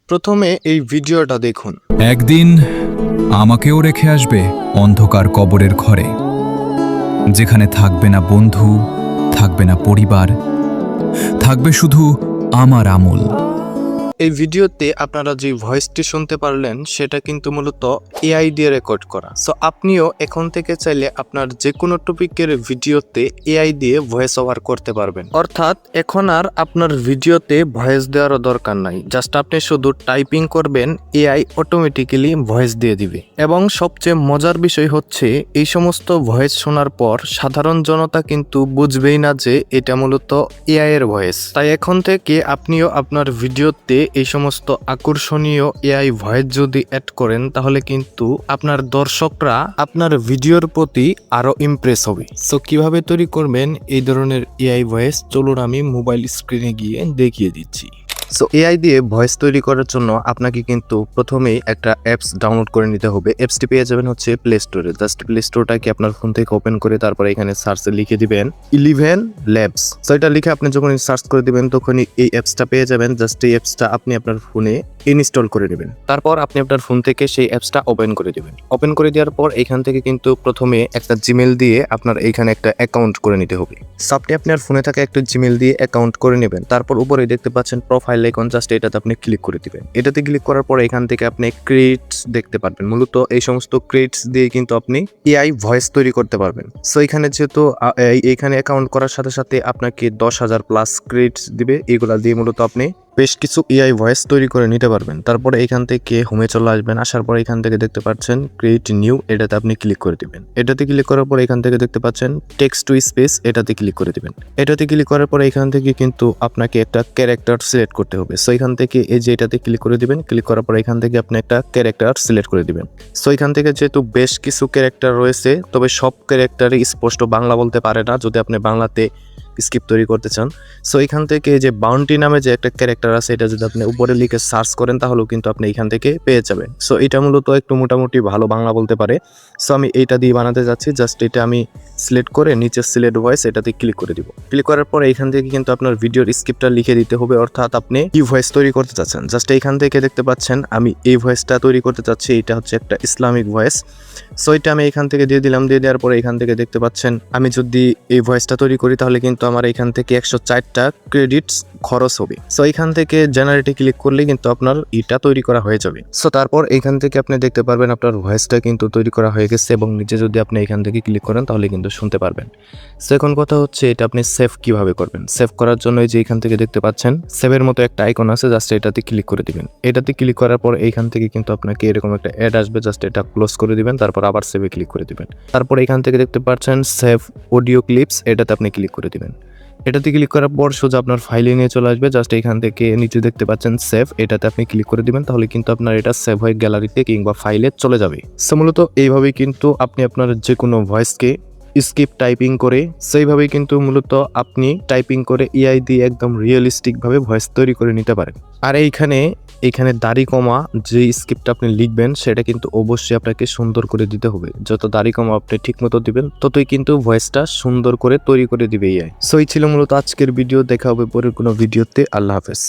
প্রথমে এই ভিডিওটা দেখুন। একদিন আমাকেও রেখে আসবে অন্ধকার কবরের ঘরে, যেখানে থাকবে না বন্ধু, থাকবে না পরিবার, থাকবে শুধু আমার আমল। এই ভিডিওতে আপনারা যে ভয়েসটি শুনতে পারলেন সেটা কিন্তু মূলত এআই দিয়ে রেকর্ড করা। সো আপনিও এখন থেকে চাইলে আপনার যে কোনো টপিকের ভিডিওতে এআই দিয়ে ভয়েস ওভার করতে পারবেন। অর্থাৎ এখন আর আপনার ভিডিওতে ভয়েস দেওয়ারও দরকার নাই, জাস্ট আপনি শুধু টাইপিং করবেন, এআই অটোমেটিক্যালি ভয়েস দিয়ে দিবে। এবং সবচেয়ে মজার বিষয় হচ্ছে এই সমস্ত ভয়েস শোনার পর সাধারণ জনতা কিন্তু বুঝবেই না যে এটা মূলত এআই এর ভয়েস। তাই এখন থেকে আপনিও আপনার ভিডিওতে এই সমস্ত আকর্ষণীয় এআই ভয়েস যদি অ্যাড করেন তাহলে কিন্তু আপনার দর্শকরা আপনার ভিডিওর প্রতি আরো ইমপ্রেস হবে। সো কিভাবে তৈরি করবেন এই ধরনের এআই ভয়েস, চলুন আমি মোবাইল স্ক্রিনে গিয়ে দেখিয়ে দিচ্ছি। সো এআই দিয়ে ভয়েস তৈরি করার জন্য আপনাকে কিন্তু প্রথমেই একটা অ্যাপস ডাউনলোড করে নিতে হবে। অ্যাপসটি পেয়ে যাবেন হচ্ছে প্লে স্টোরে। জাস্ট প্লে স্টোরটাকে আপনার ফোন থেকে ওপেন করে তারপরে এখানে সার্চে লিখে দিবেন 11 ল্যাবস। সো এটা লিখে আপনি যখন সার্চ করে দিবেন তখনই এই অ্যাপসটা পেয়ে যাবেন। জাস্ট এই অ্যাপসটা আপনি আপনার ফোনে ইনস্টল করে নেবেন। তারপর আপনি আপনার ফোন থেকে সেই অ্যাপসটা ওপেন করে দিবেন। ওপেন করে দেওয়ার পর এখান থেকে কিন্তু প্রথমে একটা জিমেল দিয়ে আপনার এইখানে একটা অ্যাকাউন্ট করে নিতে হবে। সো আপনি আপনার ফোনে থাকা একটা জিমেল দিয়ে অ্যাকাউন্ট করে নেবেন। তারপর উপরে দেখতে পাচ্ছেন প্রোফাইল আইকন, জাস্ট এটাতে আপনি ক্লিক করে দিবেন। এটাতে ক্লিক করার পর এখান থেকে আপনি ক্রিয়েটস দেখতে পারবেন। মূলত এই সমস্ত ক্রিয়েটস দিয়ে কিন্তু আপনি এআই ভয়েস তৈরি করতে পারবেন। সো এখানে যেহেতু এখানে অ্যাকাউন্ট করার সাথে সাথে আপনাকে 10,000 প্লাস ক্রিয়েটস দিবে। এগুলা দিয়ে মূলত আপনি বেশ কিছু এআই ভয়েস তৈরি করে নিতে পারবেন। তারপরে এখান থেকে হোমে চলে আসবেন। আসার পর এখান থেকে দেখতে পাচ্ছেন ক্রিয়েট নিউ, এটাতে আপনি ক্লিক করে দিবেন। এটাতে ক্লিক করার পর এখান থেকে দেখতে পাচ্ছেন টেক্সট টু স্পেস, এটাতে ক্লিক করে দিবেন। এটাতে ক্লিক করার পর এখান থেকে কিন্তু আপনাকে একটা ক্যারেক্টার সিলেক্ট করতে হবে। সো এখান থেকে এই যে এটাতে ক্লিক করে দিবেন। ক্লিক করার পর এখান থেকে আপনি একটা ক্যারেক্টার সিলেক্ট করে দিবেন। সো এখান থেকে যেহেতু বেশ কিছু ক্যারেক্টার রয়েছে, তবে সব ক্যারেক্টারই স্পষ্ট বাংলা বলতে পারে না, যদি আপনি বাংলাতে স্ক্রিপ্ট তৈরি করতে চান। সো এখান থেকে যে বাউন্টি নামে যে একটা ক্যারেক্টার আছে, এটা যদি আপনি উপরে লিখে সার্চ করেন তাহলেও কিন্তু আপনি এখান থেকে পেয়ে যাবেন। সো এটা মূলত একটু মোটামুটি ভালো বাংলা বলতে পারে। সো আমি এইটা দিয়ে বানাতে যাচ্ছি। জাস্ট এটা আমি সিলেক্ট করে নিচে সিলেক্ট ভয়েস, এটাতে ক্লিক করে দিব। ক্লিক করার পর এখান থেকে কিন্তু আপনার ভিডিওর স্ক্রিপ্টটা লিখে দিতে হবে, অর্থাৎ আপনি কি ভয়েস তৈরি করতে চাচ্ছেন। জাস্ট এইখান থেকে দেখতে পাচ্ছেন আমি এই ভয়েসটা তৈরি করতে চাচ্ছি। এটা হচ্ছে একটা ইসলামিক ভয়েস। সো এটা আমি এখান থেকে দিয়ে দিলাম। দিয়ে দেওয়ার পরে এখান থেকে দেখতে পাচ্ছেন আমি যদি এই ভয়েসটা তৈরি করি তাহলে কিন্তু আমার এখান থেকে 104টা ক্রেডিটস খরচ হবে। সো এখান থেকে জেনারেটে ক্লিক করলে কিন্তু আপনার এটা তৈরি করা হয়ে যাবে। সো তারপর এখান থেকে আপনি দেখতে পারবেন আপনার ভয়েসটা কিন্তু তৈরি করা হয়ে গেছে এবং নিচে যদি আপনি এখান থেকে ক্লিক করেন তাহলে কিন্তু শুনতে পারবেন। সো এখন কথা হচ্ছে এটা আপনি সেভ কিভাবে করবেন। সেভ করার জন্য এই যে এখান থেকে দেখতে পাচ্ছেন সেভের মতো একটা আইকন আছে, জাস্ট এটাতে ক্লিক করে দিবেন। এটাতে ক্লিক করার পর এইখান থেকে কিন্তু আপনাকে এরকম একটা অ্যাড আসবে, জাস্ট এটা ক্লোজ করে দিবেন। তারপর আবার সেভে ক্লিক করে দিবেন। তারপর এখান থেকে দেখতে পাচ্ছেন সেভ অডিও ক্লিপস, এটাতে আপনি ক্লিক করে দিবেন। এটাতে ক্লিক করার পর সোজা আপনার ফাইলে নিয়ে চলে আসবে। জাস্ট এখান থেকে নিচে দেখতে পাচ্ছেন সেভ, এটাতে আপনি ক্লিক করে দিবেন। তাহলে কিন্তু আপনার এটা সেভ হয়ে গ্যালারিতে কিংবা ফাইলে চলে যাবে। সো মূলত এইভাবেই কিন্তু আপনি আপনার যে কোনো ভয়েসকে স্ক্রিপ্ট টাইপিং করে সেইভাবেই কিন্তু মূলত আপনি টাইপিং করে এআই দিয়ে একদম রিয়েলিস্টিক ভাবে ভয়েস তৈরি করে নিতে পারেন। আর এইখানে দাড়ি কমা যে স্ক্রিপ্ট আপনি লিখবেন সেটা কিন্তু অবশ্যই আপনাকে সুন্দর করে দিতে হবে। যত দাড়ি কমা আপনি ঠিক মতো দিবেন ততই কিন্তু ভয়েসটা সুন্দর করে তৈরি করে দিবে এআই। সো এই ছিল মূলত আজকের ভিডিও। দেখা হবে পরের কোনো ভিডিওতে। আল্লাহ হাফেজ।